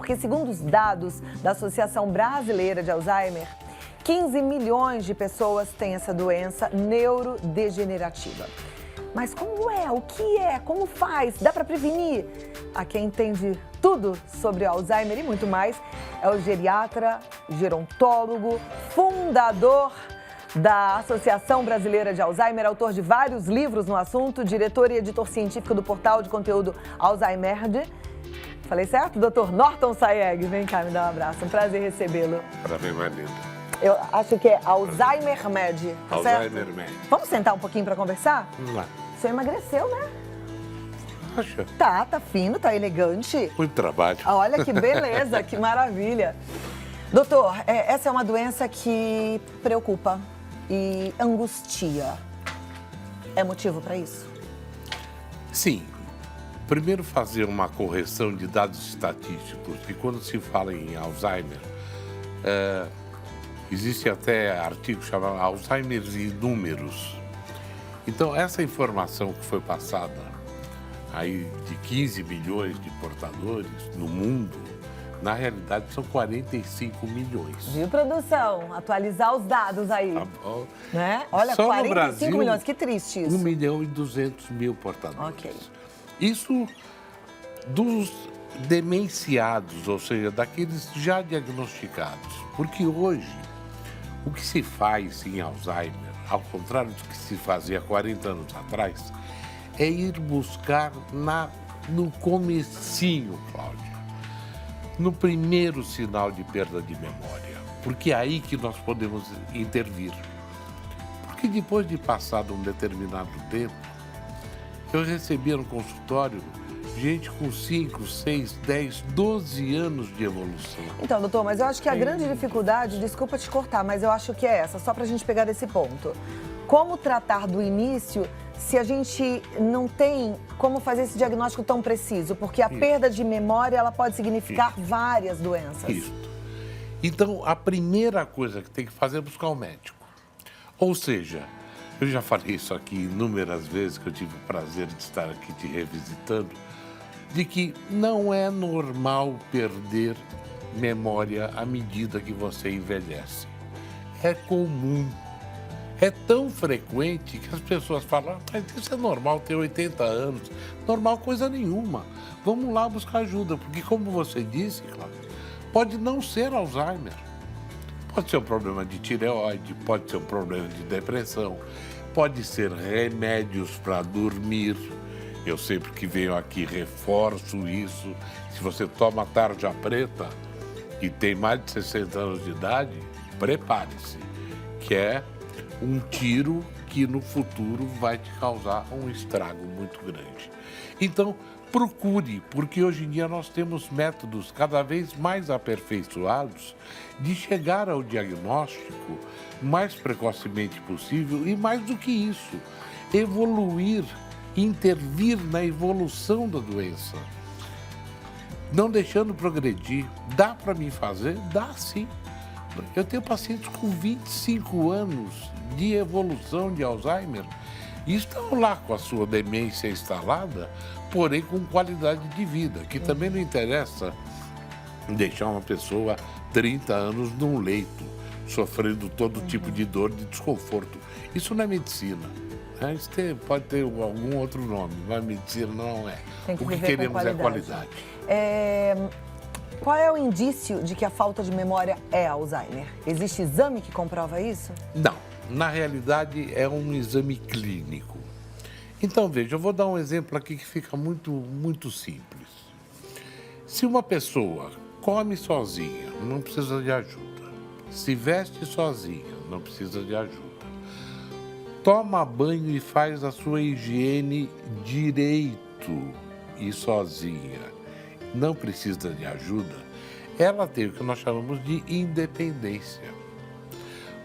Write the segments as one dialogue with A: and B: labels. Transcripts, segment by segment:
A: porque segundo os dados da Associação Brasileira de Alzheimer, 15 milhões de pessoas têm essa doença neurodegenerativa. Mas como é? O que é? Como faz? Dá para prevenir? A quem entende tudo sobre o Alzheimer e muito mais é o geriatra, gerontólogo, fundador da Associação Brasileira de Alzheimer, autor de vários livros no assunto, diretor e editor científico do portal de conteúdo Alzheimer. Falei certo? Dr. Norton Sayegh, vem cá me dar um abraço, um prazer recebê-lo.
B: Parabéns, mais linda.
A: Eu acho que é Alzheimer Med, tá
B: Alzheimer
A: certo?
B: Med.
A: Vamos sentar um pouquinho para conversar?
B: Vamos lá.
A: O senhor emagreceu, né?
B: Acha?
A: Tá fino, tá elegante.
B: Muito trabalho.
A: Olha que beleza, que maravilha. Doutor, essa é uma doença que preocupa e angustia. É motivo para isso?
B: Sim. Primeiro fazer uma correção de dados estatísticos, que quando se fala em Alzheimer, existe até artigo chamado Alzheimer e números. Então, essa informação que foi passada aí de 15 milhões de portadores no mundo, na realidade são 45 milhões.
A: Viu, produção? Atualizar os dados aí.
B: Tá bom.
A: Né? Olha,
B: Só
A: 45
B: no Brasil,
A: milhões, que triste isso.
B: 1.200.000 portadores.
A: Ok.
B: Isso dos demenciados, ou seja, daqueles já diagnosticados. Porque hoje, o que se faz em Alzheimer, ao contrário do que se fazia 40 anos atrás, é ir buscar no comecinho, Cláudia, no primeiro sinal de perda de memória. Porque é aí que nós podemos intervir. Porque depois de passado um determinado tempo, eu recebia no consultório gente com 5, 6, 10, 12 anos de evolução.
A: Então, doutor, mas eu acho que a grande dificuldade, desculpa te cortar, mas eu acho que é essa, só pra gente pegar desse ponto. Como tratar do início se a gente não tem como fazer esse diagnóstico tão preciso? Porque a perda de memória, ela pode significar várias doenças.
B: Isso. Então, a primeira coisa que tem que fazer é buscar um médico. Ou seja, eu já falei isso aqui inúmeras vezes, que eu tive o prazer de estar aqui te revisitando, de que não é normal perder memória à medida que você envelhece. É comum. É tão frequente que as pessoas falam, mas isso é normal, ter 80 anos. Normal coisa nenhuma. Vamos lá buscar ajuda, porque como você disse, Cláudio, pode não ser Alzheimer. Pode ser um problema de tireoide, pode ser um problema de depressão, pode ser remédios para dormir. Eu sempre que venho aqui reforço isso. Se você toma tarja preta e tem mais de 60 anos de idade, prepare-se, que é um tiro que no futuro vai te causar um estrago muito grande. Então, procure, porque hoje em dia nós temos métodos cada vez mais aperfeiçoados de chegar ao diagnóstico o mais precocemente possível e, mais do que isso, evoluir, intervir na evolução da doença, não deixando progredir. Dá para mim fazer? Dá sim. Eu tenho pacientes com 25 anos de evolução de Alzheimer e estão lá com a sua demência instalada, porém com qualidade de vida, que também não interessa deixar uma pessoa 30 anos num leito, sofrendo todo tipo de dor, de desconforto. Isso não é medicina. Isso pode ter algum outro nome, mas medicina não é. O que queremos é qualidade.
A: Qual é o indício de que a falta de memória é Alzheimer? Existe exame que comprova isso?
B: Não. Na realidade, é um exame clínico. Então, veja, eu vou dar um exemplo aqui que fica muito simples. Se uma pessoa come sozinha, não precisa de ajuda. Se veste sozinha, não precisa de ajuda. Toma banho e faz a sua higiene direito e sozinha, não precisa de ajuda, ela tem o que nós chamamos de independência.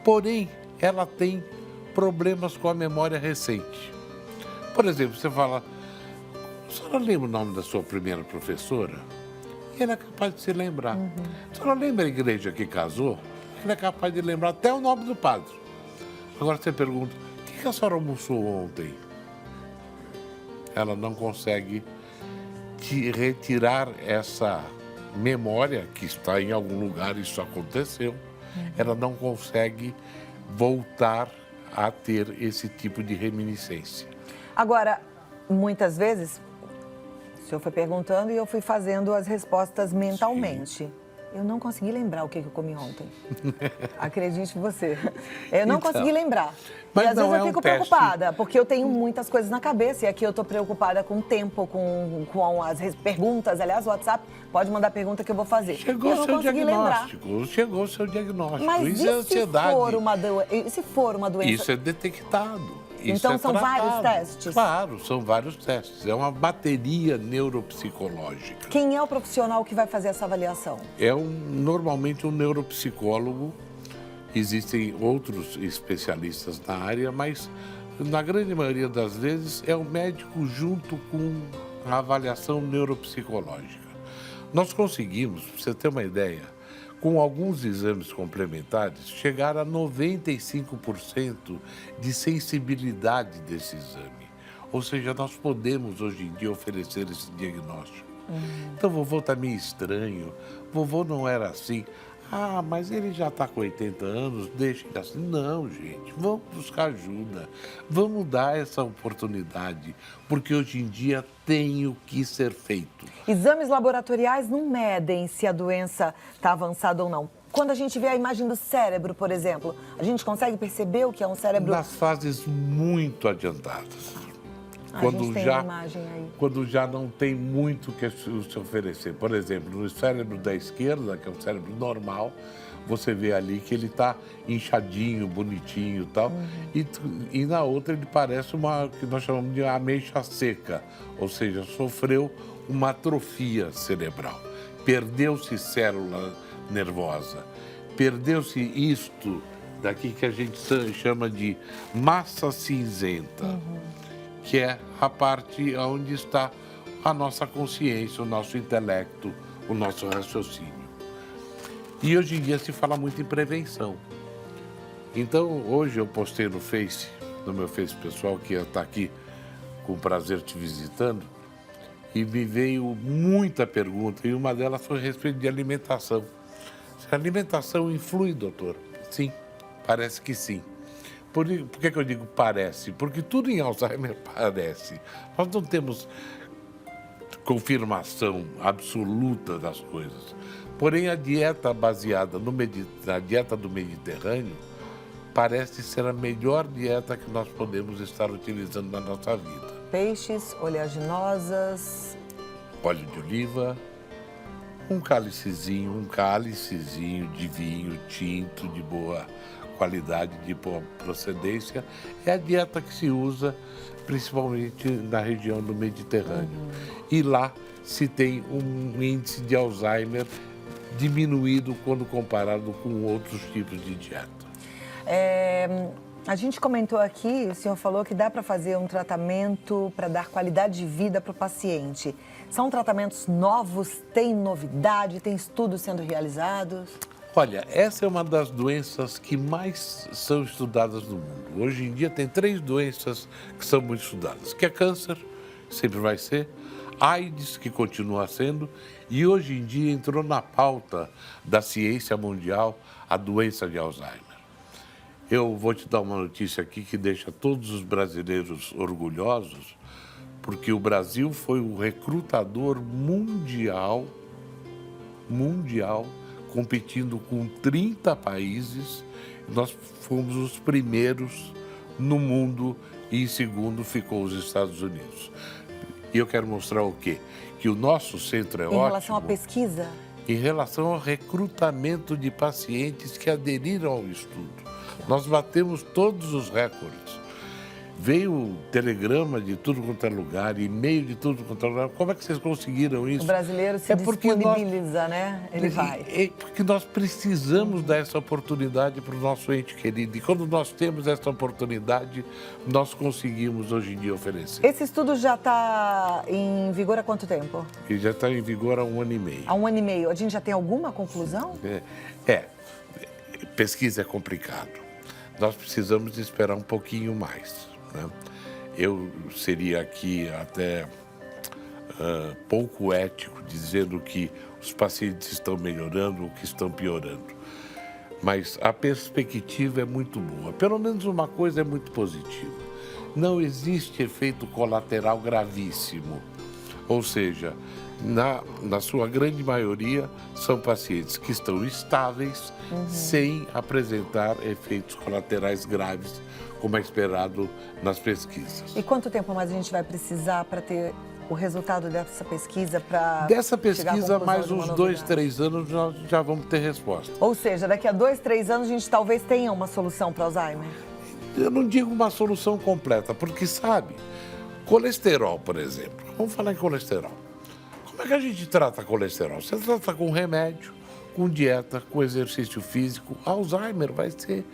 B: Porém, ela tem problemas com a memória recente. Por exemplo, você fala, a senhora lembra o nome da sua primeira professora? E ela é capaz de se lembrar. A senhora lembra a igreja que casou? Ela é capaz de lembrar até o nome do padre. Agora você pergunta, o que a senhora almoçou ontem? Ela não consegue retirar essa memória, que está em algum lugar, isso aconteceu, ela não consegue voltar a ter esse tipo de reminiscência.
A: Agora, muitas vezes, o senhor foi perguntando e eu fui fazendo as respostas mentalmente. Sim. Eu não consegui lembrar o que eu comi ontem. Acredite você. Eu não consegui lembrar.
B: Mas
A: e às vezes eu
B: um
A: fico
B: teste.
A: preocupada, porque eu tenho muitas coisas na cabeça. E aqui eu estou preocupada com o tempo, com as perguntas. Aliás, o WhatsApp pode mandar pergunta que eu vou fazer.
B: Chegou o seu diagnóstico. Chegou o seu diagnóstico.
A: Mas
B: isso é ansiedade.
A: Se for uma doença?
B: Isso é detectado.
A: Então são vários testes?
B: Claro, são vários testes. É uma bateria neuropsicológica.
A: Quem é o profissional que vai fazer essa avaliação?
B: Normalmente um neuropsicólogo. Existem outros especialistas na área, mas na grande maioria das vezes é o médico junto com a avaliação neuropsicológica. Nós conseguimos, para você ter uma ideia, com alguns exames complementares, chegar a 95% de sensibilidade desse exame. Ou seja, nós podemos hoje em dia oferecer esse diagnóstico. Então, vovô está meio estranho, vovô não era assim. Ah, mas ele já está com 80 anos, deixa ele assim. Não, gente, vamos buscar ajuda, vamos dar essa oportunidade, porque hoje em dia tem o que ser feito.
A: Exames laboratoriais não medem se a doença está avançada ou não. Quando a gente vê a imagem do cérebro, por exemplo, a gente consegue perceber o que é um cérebro?
B: Nas fases muito adiantadas.
A: A gente tem a imagem aí.
B: Quando já não tem muito que se oferecer. Por exemplo, no cérebro da esquerda, que é um cérebro normal, você vê ali que ele está inchadinho, bonitinho e tal. E na outra ele parece uma, que nós chamamos de ameixa seca, ou seja, sofreu uma atrofia cerebral. Perdeu-se célula nervosa, perdeu-se isto daqui que a gente chama de massa cinzenta. Que é a parte onde está a nossa consciência, o nosso intelecto, o nosso raciocínio. E hoje em dia se fala muito em prevenção. Então, hoje eu postei no Face, no meu Face pessoal, que está aqui com prazer te visitando, e me veio muita pergunta, e uma delas foi a respeito de alimentação. Se a alimentação influi, doutor? Sim, parece que sim. Por que eu digo parece? Porque tudo em Alzheimer parece. Nós não temos confirmação absoluta das coisas. Porém, a dieta baseada na dieta do Mediterrâneo parece ser a melhor dieta que nós podemos estar utilizando na nossa vida.
A: Peixes, oleaginosas...
B: Óleo de oliva, um cálicezinho de vinho tinto de boa qualidade, de boa procedência, é a dieta que se usa principalmente na região do Mediterrâneo. E lá se tem um índice de Alzheimer diminuído quando comparado com outros tipos de dieta.
A: A gente comentou aqui, o senhor falou que dá para fazer um tratamento para dar qualidade de vida para o paciente. São tratamentos novos? Tem novidade? Tem estudos sendo realizados?
B: Olha, essa é uma das doenças que mais são estudadas no mundo. Hoje em dia tem 3 doenças que são muito estudadas, que é câncer, sempre vai ser, AIDS, que continua sendo, e hoje em dia entrou na pauta da ciência mundial a doença de Alzheimer. Eu vou te dar uma notícia aqui que deixa todos os brasileiros orgulhosos, porque o Brasil foi o recrutador mundial, competindo com 30 países. Nós fomos os primeiros no mundo e em segundo ficou os Estados Unidos. E eu quero mostrar o quê? Que o nosso centro é ótimo.
A: Em relação à pesquisa?
B: Em relação ao recrutamento de pacientes que aderiram ao estudo. Nós batemos todos os recordes. Veio telegrama de tudo quanto é lugar, e-mail de tudo quanto é lugar. Como é que vocês conseguiram isso?
A: O brasileiro se disponibiliza, né? Ele vai.
B: É porque nós precisamos dar essa oportunidade para o nosso ente querido. E quando nós temos essa oportunidade, nós conseguimos hoje em dia oferecer.
A: Esse estudo já está em vigor há quanto tempo?
B: Ele já está em vigor há 1 ano e meio.
A: Há 1 ano e meio. A gente já tem alguma conclusão?
B: Pesquisa é complicado. Nós precisamos esperar um pouquinho mais. Né? Eu seria aqui até pouco ético dizendo que os pacientes estão melhorando ou que estão piorando. Mas a perspectiva é muito boa. Pelo menos uma coisa é muito positiva. Não existe efeito colateral gravíssimo. Ou seja, na sua grande maioria, são pacientes que estão estáveis, sem apresentar efeitos colaterais graves, como é esperado nas pesquisas.
A: E quanto tempo mais a gente vai precisar para ter o resultado dessa pesquisa?
B: Dessa pesquisa, mais uns 2, 3 anos, nós já vamos ter resposta.
A: Ou seja, daqui a 2, 3 anos, a gente talvez tenha uma solução para Alzheimer?
B: Eu não digo uma solução completa, porque sabe, colesterol, por exemplo. Vamos falar em colesterol. Como é que a gente trata colesterol? Você trata com remédio, com dieta, com exercício físico. Alzheimer vai ser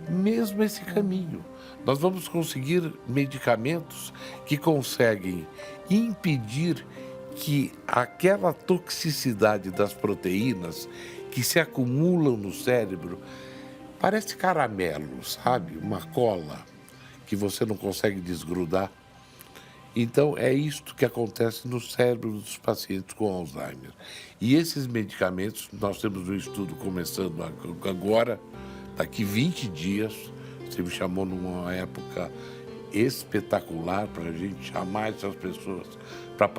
B: mesmo esse caminho. Nós vamos conseguir medicamentos que conseguem impedir que aquela toxicidade das proteínas que se acumulam no cérebro, parece caramelo, sabe? Uma cola que você não consegue desgrudar. Então, é isto que acontece no cérebro dos pacientes com Alzheimer. E esses medicamentos, nós temos um estudo começando agora, daqui 20 dias, você me chamou numa época espetacular para a gente chamar essas pessoas para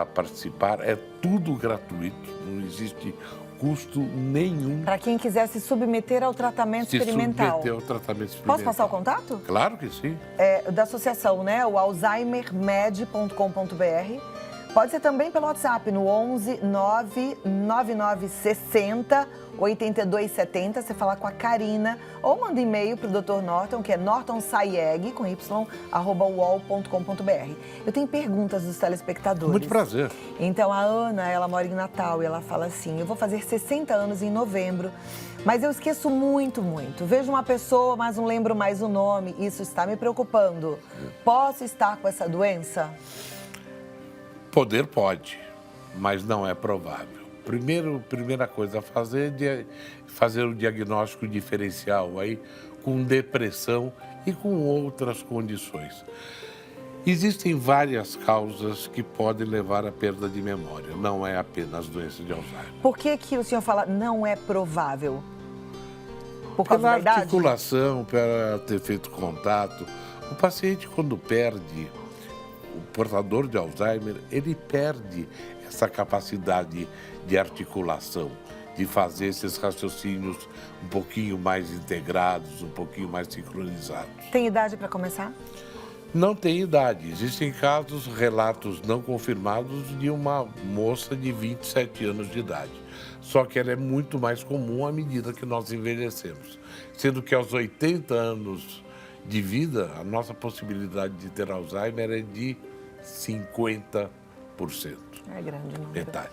B: participar. É tudo gratuito, não existe custo nenhum.
A: Para quem quiser se submeter ao tratamento experimental.
B: Submeter ao tratamento experimental.
A: Posso passar o contato?
B: Claro que sim.
A: É da associação, né? O alzheimermed.com.br. Pode ser também pelo WhatsApp, no 11 99960 8270. Você falar com a Karina ou manda e-mail para o Dr. Norton, que é nortonsaieg, com y, @uol.com.br. Eu tenho perguntas dos telespectadores.
B: Muito prazer.
A: Então, a Ana, ela mora em Natal e ela fala assim: eu vou fazer 60 anos em novembro, mas eu esqueço muito. Vejo uma pessoa, mas não lembro mais o nome. Isso está me preocupando. Posso estar com essa doença?
B: Poder pode, mas não é provável. Primeira coisa a fazer é fazer o diagnóstico diferencial aí com depressão e com outras condições. Existem várias causas que podem levar à perda de memória, não é apenas doença de Alzheimer.
A: Por que o senhor fala não é provável? Por causa
B: Pela
A: da idade?
B: articulação, para ter feito contato. O paciente, quando perde, o portador de Alzheimer, ele perde essa capacidade de articulação, de fazer esses raciocínios um pouquinho mais integrados, um pouquinho mais sincronizados.
A: Tem idade para começar?
B: Não tem idade. Existem casos, relatos não confirmados de uma moça de 27 anos de idade. Só que ela é muito mais comum à medida que nós envelhecemos. Sendo que aos 80 anos de vida, a nossa possibilidade de ter Alzheimer é de 50%.
A: É grande o número.
B: Metade.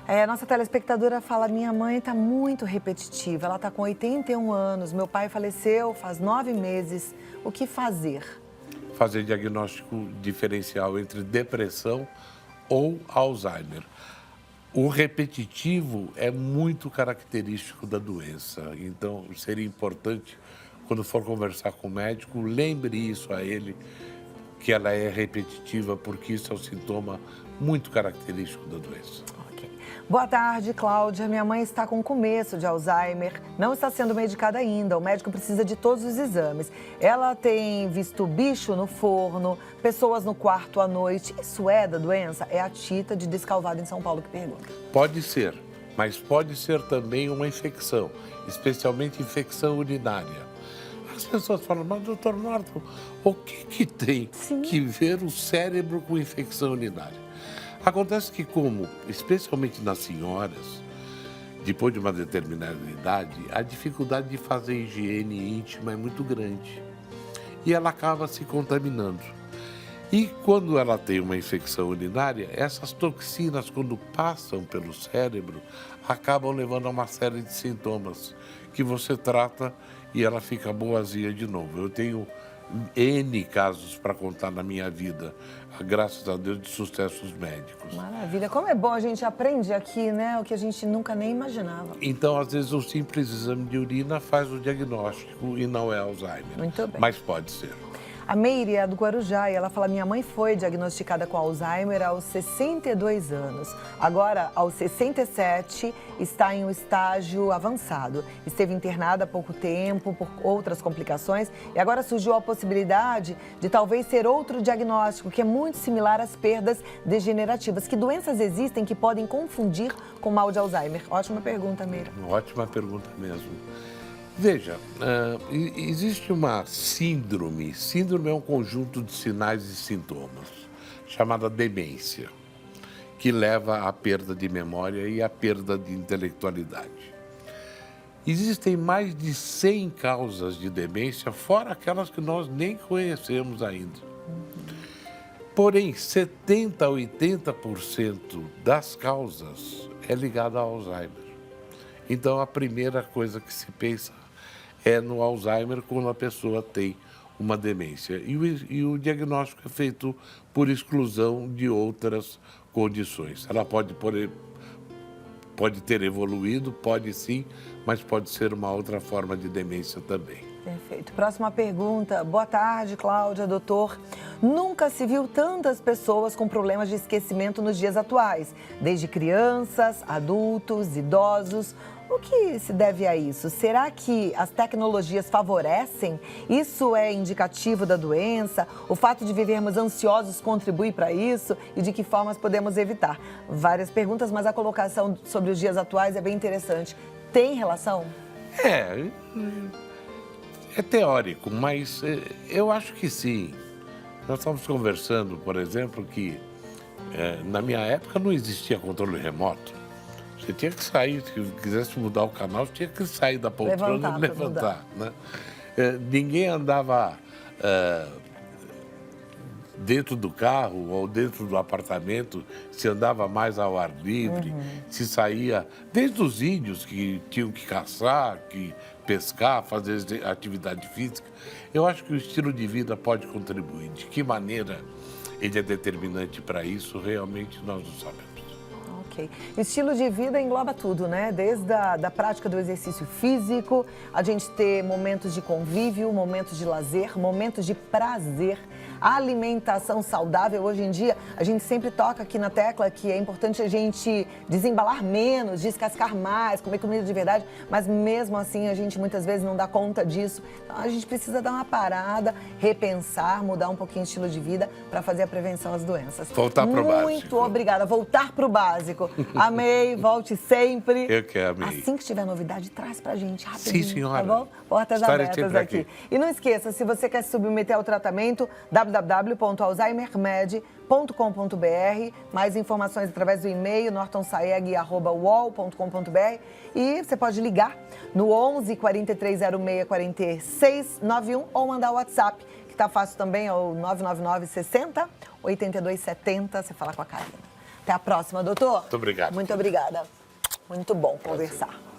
A: A nossa telespectadora fala: minha mãe está muito repetitiva, ela está com 81 anos, meu pai faleceu faz 9 meses, o que fazer?
B: Fazer diagnóstico diferencial entre depressão ou Alzheimer. O repetitivo é muito característico da doença, então seria importante, quando for conversar com o médico, lembre isso a ele, que ela é repetitiva, porque isso é um sintoma muito característico da doença.
A: Boa tarde, Cláudia. Minha mãe está com começo de Alzheimer, não está sendo medicada ainda. O médico precisa de todos os exames. Ela tem visto bicho no forno, pessoas no quarto à noite. Isso é da doença? É a Tita de Descalvado, em São Paulo, que pergunta.
B: Pode ser, mas pode ser também uma infecção, especialmente infecção urinária. As pessoas falam: mas doutor Norton, o que tem que ver o cérebro com infecção urinária? Acontece que, especialmente nas senhoras, depois de uma determinada idade, a dificuldade de fazer higiene íntima é muito grande. E ela acaba se contaminando. E quando ela tem uma infecção urinária, essas toxinas, quando passam pelo cérebro, acabam levando a uma série de sintomas que você trata e ela fica boazinha de novo. Eu tenho N casos para contar na minha vida, graças a Deus, de sucessos médicos.
A: Maravilha. Como é bom a gente aprende aqui, né? O que a gente nunca nem imaginava.
B: Então, às vezes, um simples exame de urina faz o diagnóstico e não é Alzheimer.
A: Muito bem.
B: Mas pode ser.
A: A Meire é do Guarujá e ela fala: minha mãe foi diagnosticada com Alzheimer aos 62 anos. Agora, aos 67, está em um estágio avançado. Esteve internada há pouco tempo por outras complicações e agora surgiu a possibilidade de talvez ser outro diagnóstico, que é muito similar às perdas degenerativas. Que doenças existem que podem confundir com mal de Alzheimer? Ótima pergunta, Meire.
B: Ótima pergunta mesmo. Veja, existe uma síndrome. Síndrome é um conjunto de sinais e sintomas, chamada demência, que leva à perda de memória e à perda de intelectualidade. Existem mais de 100 causas de demência, fora aquelas que nós nem conhecemos ainda. Porém, 70% a 80% das causas é ligada ao Alzheimer. Então, a primeira coisa que se pensa é no Alzheimer quando a pessoa tem uma demência. E o diagnóstico é feito por exclusão de outras condições. Ela pode ter evoluído, pode sim, mas pode ser uma outra forma de demência também.
A: Perfeito. Próxima pergunta. Boa tarde, Cláudia, doutor. Nunca se viu tantas pessoas com problemas de esquecimento nos dias atuais, desde crianças, adultos, idosos. O que se deve a isso? Será que as tecnologias favorecem? Isso é indicativo da doença? O fato de vivermos ansiosos contribui para isso? E de que formas podemos evitar? Várias perguntas, mas a colocação sobre os dias atuais é bem interessante. Tem relação?
B: É teórico, mas eu acho que sim. Nós estávamos conversando, por exemplo, que na minha época não existia controle remoto. Você tinha que sair, se quisesse mudar o canal, você tinha que sair da poltrona e levantar. Né? Ninguém andava dentro do carro ou dentro do apartamento, se andava mais ao ar livre, se saía, desde os índios que tinham que caçar, que pescar, fazer atividade física. Eu acho que o estilo de vida pode contribuir. De que maneira ele é determinante para isso, realmente nós não sabemos.
A: Ok. Estilo de vida engloba tudo, né? Desde a prática do exercício físico, a gente ter momentos de convívio, momentos de lazer, momentos de prazer, alimentação saudável. Hoje em dia, a gente sempre toca aqui na tecla que é importante a gente desembalar menos, descascar mais, comer comida de verdade, mas mesmo assim a gente muitas vezes não dá conta disso. Então a gente precisa dar uma parada, repensar, mudar um pouquinho o estilo de vida para fazer a prevenção às doenças.
B: Voltar para o básico.
A: Muito obrigada. Voltar para o básico. Amei, volte sempre.
B: Eu que amei.
A: Assim que tiver novidade, traz pra gente rapidinho.
B: Sim, senhora.
A: Tá bom? Portas abertas aqui. E não esqueça, se você quer se submeter ao tratamento, www.alzheimermed.com.br. Mais informações através do e-mail nortonsaeg@uol.com.br. E você pode ligar no 11 4306 4691 ou mandar o WhatsApp, que tá fácil também, é o 999 60 82 70. Você fala com a Karina. Até a próxima, doutor.
B: Muito obrigado.
A: Muito obrigada. Muito bom conversar.